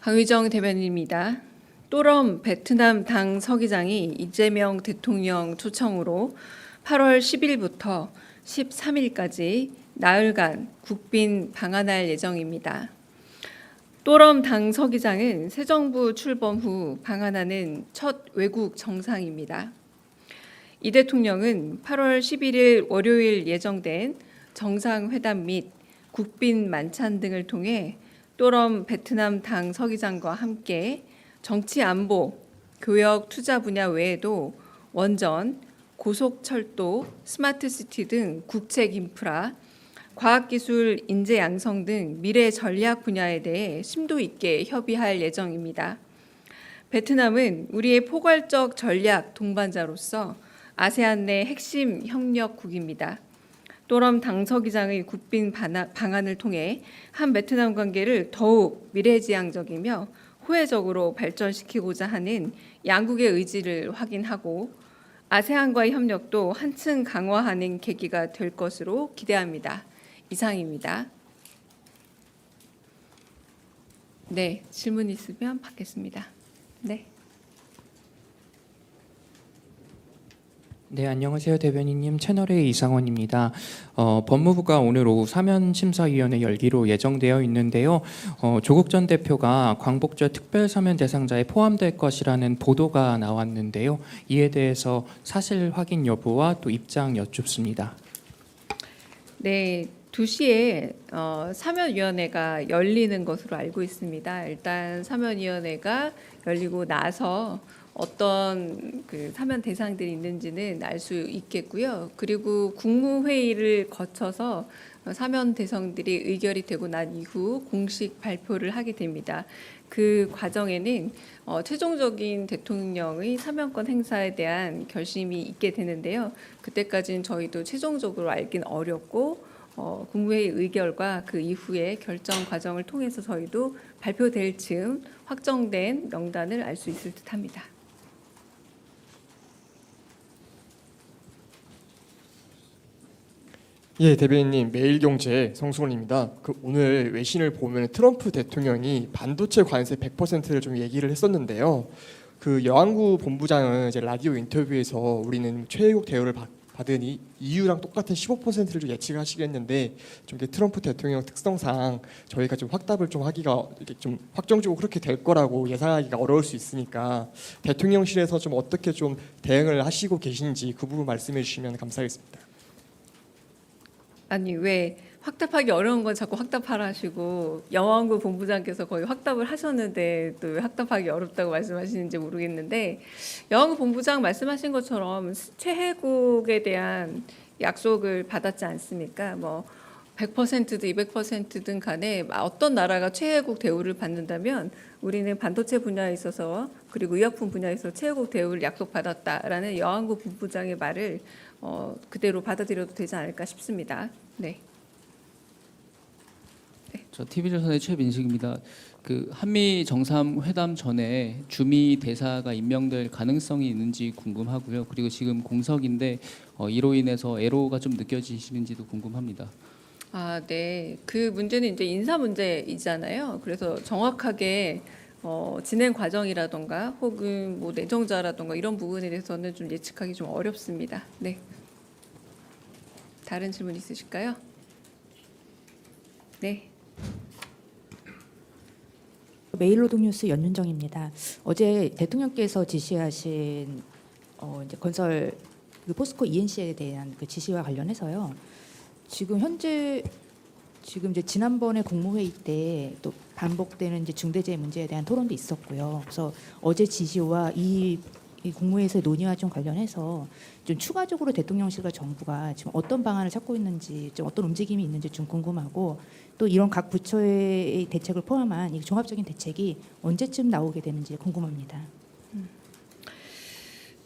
강의정 대변인입니다. 또럼 베트남 당 서기장이 이재명 대통령 초청으로 8월 10일부터 13일까지 나흘간 국빈 방한할 예정입니다. 또럼 당 서기장은 새 정부 출범 후 방한하는 첫 외국 정상입니다. 이 대통령은 8월 11일 월요일 예정된 정상회담 및 국빈 만찬 등을 통해 또럼 베트남 당 서기장과 함께 정치 안보, 교역, 투자 분야 외에도 원전, 고속철도, 스마트시티 등 국책 인프라, 과학기술, 인재 양성 등 미래 전략 분야에 대해 심도 있게 협의할 예정입니다. 베트남은 우리의 포괄적 전략 동반자로서 아세안 내 핵심 협력국입니다. 또럼 당 서기장의 국빈 방안을 통해 한 베트남 관계를 더욱 미래지향적이며 호혜적으로 발전시키고자 하는 양국의 의지를 확인하고 아세안과의 협력도 한층 강화하는 계기가 될 것으로 기대합니다. 이상입니다. 네, 질문 있으면 받겠습니다. 네. 네, 안녕하세요. 대변인님, 채널의 이상원입니다. 법무부가 오늘 오후 사면심사위원회 열기로 예정되어 있는데요. 조국 전 대표가 광복절 특별사면 대상자에 포함될 것이라는 보도가 나왔는데요. 이에 대해서 사실 확인 여부와 또 입장 여쭙습니다. 네, 2시에 사면위원회가 열리는 것으로 알고 있습니다. 일단 사면위원회가 열리고 나서 어떤 그 사면 대상들이 있는지는 알 수 있겠고요. 그리고 국무회의를 거쳐서 사면 대상들이 의결이 되고 난 이후 공식 발표를 하게 됩니다. 그 과정에는 최종적인 대통령의 사면권 행사에 대한 결심이 있게 되는데요. 그때까지는 저희도 최종적으로 알긴 어렵고 국무회의 의결과 그 이후의 결정 과정을 통해서 저희도 발표될 즈음 확정된 명단을 알 수 있을 듯합니다. 예, 대변인님, 매일경제 성수원입니다. 오늘 외신을 보면 트럼프 대통령이 반도체 관세 100%를 좀 얘기를 했었는데요. 여안구 본부장은 이제 라디오 인터뷰에서 우리는 최애국 대우를 받으니 EU랑 똑같은 15%를 좀 예측하시겠는데 좀 트럼프 대통령 특성상 저희가 좀 확답을 좀 하기가 이렇게 좀 확정적으로 그렇게 될 거라고 예상하기가 어려울 수 있으니까 대통령실에서 좀 어떻게 좀 대응을 하시고 계신지 그 부분 말씀해 주시면 감사하겠습니다. 아니 왜 확답하기 어려운 건 자꾸 확답하라 하시고 여왕구 본부장께서 거의 확답을 하셨는데 또 왜 확답하기 어렵다고 말씀하시는지 모르겠는데 여왕구 본부장 말씀하신 것처럼 최혜국에 대한 약속을 받았지 않습니까? 뭐 100%든 200%든 간에 어떤 나라가 최혜국 대우를 받는다면 우리는 반도체 분야에 있어서 그리고 의약품 분야에서 최혜국 대우를 약속받았다라는 여왕구 본부장의 말을 그대로 받아들여도 되지 않을까 싶습니다. 네. 저 TV조선의 최민식입니다. 한미 정상회담 전에 주미 대사가 임명될 가능성이 있는지 궁금하고요. 그리고 지금 공석인데 이로 인해서 애로가 좀 느껴지시는지도 궁금합니다. 아, 네. 그 문제는 이제 인사 문제이잖아요. 그래서 정확하게 진행 과정이라던가 혹은 뭐 내정자라던가 이런 부분에 대해서는 좀 예측하기 좀 어렵습니다. 네. 다른 질문 있으실까요? 네. 매일노동뉴스 연윤정입니다. 어제 대통령께서 지시하신 이제 건설 포스코 ENC에 대한 그 지시와 관련해서요. 지금 이제 지난번에 국무회의 때 또 반복되는 이제 중대재해 문제에 대한 토론도 있었고요. 그래서 어제 지시와 이 국무회의에서 논의와 좀 관련해서 좀 추가적으로 대통령실과 정부가 지금 어떤 방안을 찾고 있는지, 좀 어떤 움직임이 있는지 좀 궁금하고, 또 이런 각 부처의 대책을 포함한 이 종합적인 대책이 언제쯤 나오게 되는지 궁금합니다.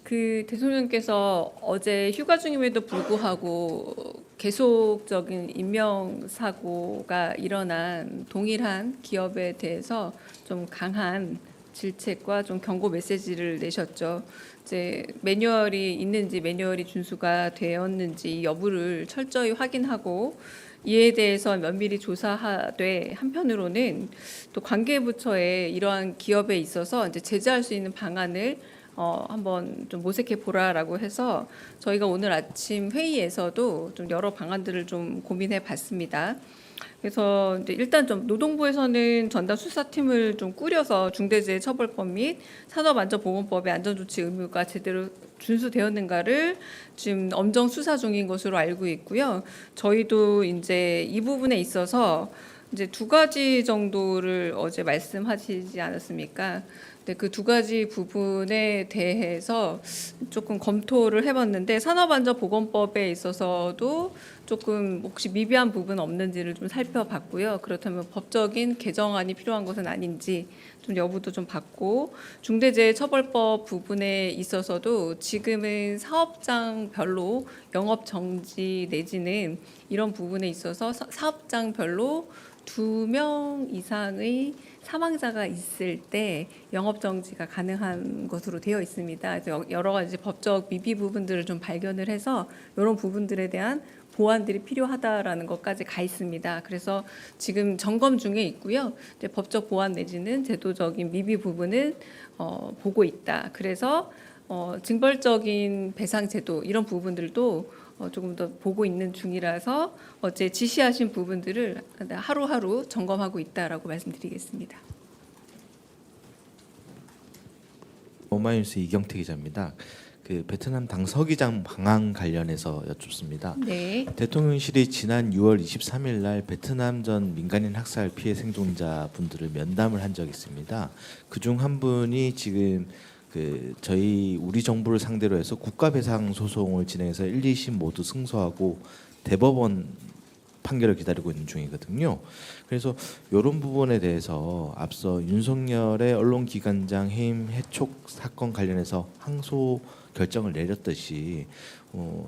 그 대통령께서 어제 휴가 중임에도 불구하고 계속적인 인명 사고가 일어난 동일한 기업에 대해서 좀 강한 질책과 좀 경고 메시지를 내셨죠. 이제 매뉴얼이 있는지 매뉴얼이 준수가 되었는지 여부를 철저히 확인하고 이에 대해서 면밀히 조사하되 한편으로는 또 관계부처에 이러한 기업에 있어서 이제 제재할 수 있는 방안을 한번 좀 모색해 보라라고 해서 저희가 오늘 아침 회의에서도 좀 여러 방안들을 좀 고민해 봤습니다. 그래서 이제 일단 좀 노동부에서는 전담 수사팀을 좀 꾸려서 중대재해처벌법 및 산업안전보건법의 안전조치 의무가 제대로 준수되었는가를 지금 엄정 수사 중인 것으로 알고 있고요. 저희도 이제 이 부분에 있어서 이제 두 가지 정도를 어제 말씀하시지 않았습니까? 근데 그 두 가지 부분에 대해서 조금 검토를 해봤는데 산업안전보건법에 있어서도 조금 혹시 미비한 부분 없는지를 좀 살펴봤고요. 그렇다면 법적인 개정안이 필요한 것은 아닌지 좀 여부도 좀 봤고, 중대재해처벌법 부분에 있어서도 지금은 사업장별로 영업 정지 내지는 이런 부분에 있어서 사업장별로 2명 이상의 사망자가 있을 때 영업 정지가 가능한 것으로 되어 있습니다. 그래서 여러 가지 법적 미비 부분들을 좀 발견을 해서 이런 부분들에 대한 보완들이 필요하다라는 것까지 가 있습니다. 그래서 지금 점검 중에 있고요. 이제 법적 보완 내지는 제도적인 미비 부분을 보고 있다. 그래서 징벌적인 배상 제도 이런 부분들도 조금 더 보고 있는 중이라서 어제 지시하신 부분들을 하루하루 점검하고 있다라고 말씀드리겠습니다. 오마이뉴스 이경태 기자입니다. 그 베트남 당 서기장 방한 관련해서 여쭙습니다. 네. 대통령실이 지난 6월 23일 날 베트남전 민간인 학살 피해 생존자 분들을 면담을 한 적이 있습니다. 그중 한 분이 지금 우리 정부를 상대로 해서 국가배상 소송을 진행해서 1, 2심 모두 승소하고 대법원 판결을 기다리고 있는 중이거든요. 그래서 이런 부분에 대해서 앞서 윤석열의 언론기관장 해임 해촉 사건 관련해서 항소 결정을 내렸듯이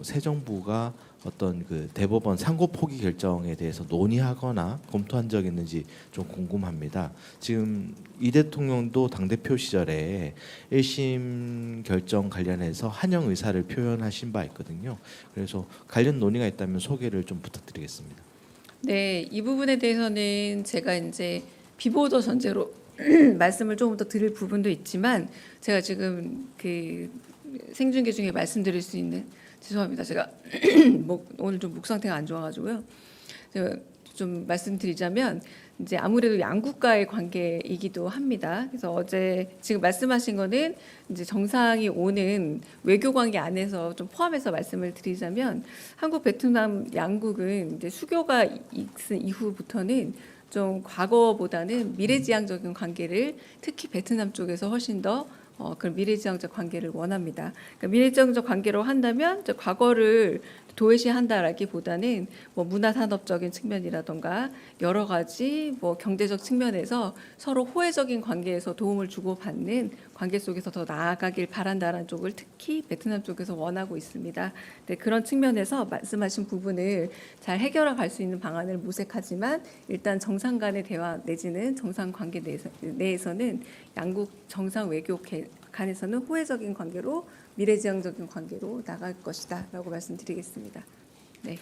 새 정부가 어떤 그 대법원 상고 포기 결정에 대해서 논의하거나 검토한 적이 있는지 좀 궁금합니다. 지금 이 대통령도 당대표 시절에 1심 결정 관련해서 환영 의사를 표현하신 바 있거든요. 그래서 관련 논의가 있다면 소개를 좀 부탁드리겠습니다. 네, 이 부분에 대해서는 제가 이제 비보도 전제로 말씀을 조금 더 드릴 부분도 있지만 제가 지금 그 생중계 중에 말씀드릴 수 있는 죄송합니다. 제가 오늘 좀 목 상태가 안 좋아가지고요. 제가 좀 말씀드리자면 이제 아무래도 양국과의 관계이기도 합니다. 그래서 어제 지금 말씀하신 거는 이제 정상이 오는 외교 관계 안에서 좀 포함해서 말씀을 드리자면 한국 베트남 양국은 이제 수교가 있은 이후부터는 좀 과거보다는 미래지향적인 관계를 특히 베트남 쪽에서 훨씬 더 그런 미래지향적 관계를 원합니다. 그러니까 미래지향적 관계로 한다면 이제 과거를 도외시한다라기보다는 뭐 문화산업적인 측면이라던가 여러 가지 뭐 경제적 측면에서 서로 호혜적인 관계에서 도움을 주고받는 관계 속에서 더 나아가길 바란다라는 쪽을 특히 베트남 쪽에서 원하고 있습니다. 네, 그런 측면에서 말씀하신 부분을 잘 해결해 갈 수 있는 방안을 모색하지만 일단 정상 간의 대화 내지는 정상 관계 내에서는 양국 정상 외교 간에서는 호혜적인 관계로 미래지향적인 관계로 나갈 것이다라고 말씀드리겠습니다. 네.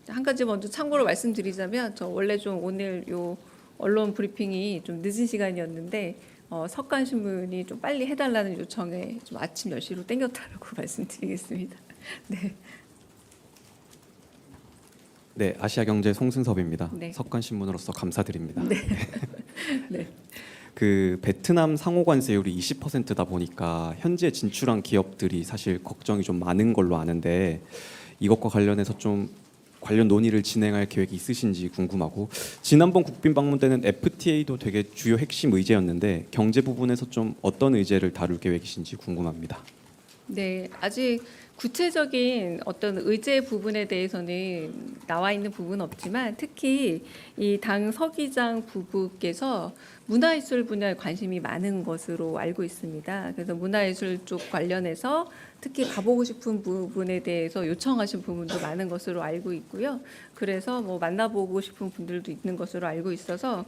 한 가지 먼저 참고로 말씀드리자면 저 원래 좀 오늘 요 언론 브리핑이 좀 늦은 시간이었는데 석간 신문이 좀 빨리 해달라는 요청에 좀 아침 10시로 땡겼다라고 말씀드리겠습니다. 네. 네, 아시아경제 송승섭입니다. 네. 석간신문으로서 감사드립니다. 네. 네. 그 베트남 상호 관세율이 20%다 보니까 현지에 진출한 기업들이 사실 걱정이 좀 많은 걸로 아는데 이것과 관련해서 좀 관련 논의를 진행할 계획이 있으신지 궁금하고, 지난번 국빈 방문 때는 FTA도 되게 주요 핵심 의제였는데 경제 부분에서 좀 어떤 의제를 다룰 계획이신지 궁금합니다. 네, 아직 구체적인 어떤 의제 부분에 대해서는 나와 있는 부분은 없지만 특히 이 당 서기장 부부께서 문화예술 분야에 관심이 많은 것으로 알고 있습니다. 그래서 문화예술 쪽 관련해서 특히 가보고 싶은 부분에 대해서 요청하신 부분도 많은 것으로 알고 있고요. 그래서 뭐 만나보고 싶은 분들도 있는 것으로 알고 있어서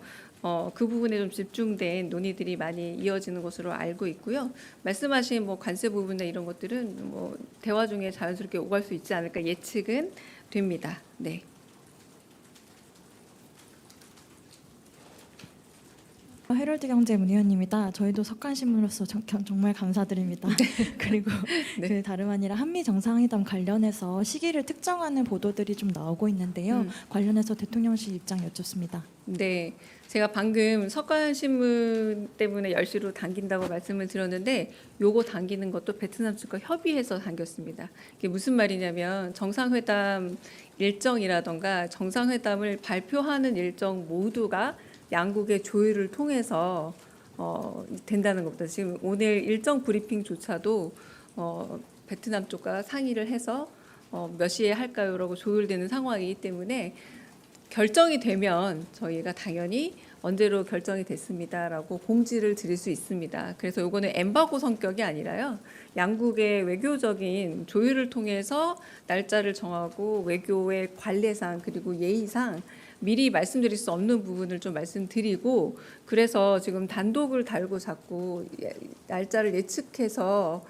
그 부분에 좀 집중된 논의들이 많이 이어지는 것으로 알고 있고요. 말씀하신 뭐 관세 부분이나 이런 것들은 뭐 대화 대화 중에 자연스럽게 오갈 수 있지 않을까 예측은 됩니다. 네. 헤럴드 경제 문의원입니다. 저희도 석간신문으로서 정말 감사드립니다. 그리고 네. 그 다름 아니라 한미 정상회담 관련해서 시기를 특정하는 보도들이 좀 나오고 있는데요. 관련해서 대통령실 입장 여쭙습니다. 네, 제가 방금 석간신문 때문에 10시로 당긴다고 말씀을 드렸는데 요거 당기는 것도 베트남 측과 협의해서 당겼습니다. 이게 무슨 말이냐면 정상회담 일정이라던가 정상회담을 발표하는 일정 모두가 양국의 조율을 통해서 된다는 겁니다. 지금 오늘 일정 브리핑조차도 베트남 쪽과 상의를 해서 몇 시에 할까요라고 조율되는 상황이기 때문에 결정이 되면 저희가 당연히 언제로 결정이 됐습니다라고 공지를 드릴 수 있습니다. 그래서 이거는 엠바고 성격이 아니라요. 양국의 외교적인 조율을 통해서 날짜를 정하고 외교의 관례상 그리고 예의상 미리 말씀드릴 수 없는 부분을 좀 말씀드리고 그래서 지금 단독을 달고 자꾸 날짜를 예측해서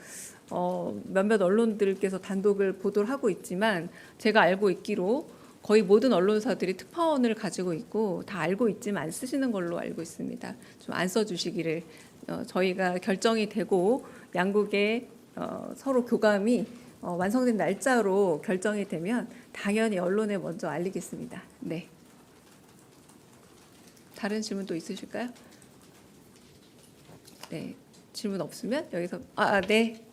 몇몇 언론들께서 단독을 보도를 하고 있지만 제가 알고 있기로 거의 모든 언론사들이 특파원을 가지고 있고 다 알고 있지만 안 쓰시는 걸로 알고 있습니다. 좀 안 써주시기를 저희가 결정이 되고 양국의 서로 교감이 완성된 날짜로 결정이 되면 당연히 언론에 먼저 알리겠습니다. 네. 다른 질문 또 있으실까요? 네. 질문 없으면 여기서 네.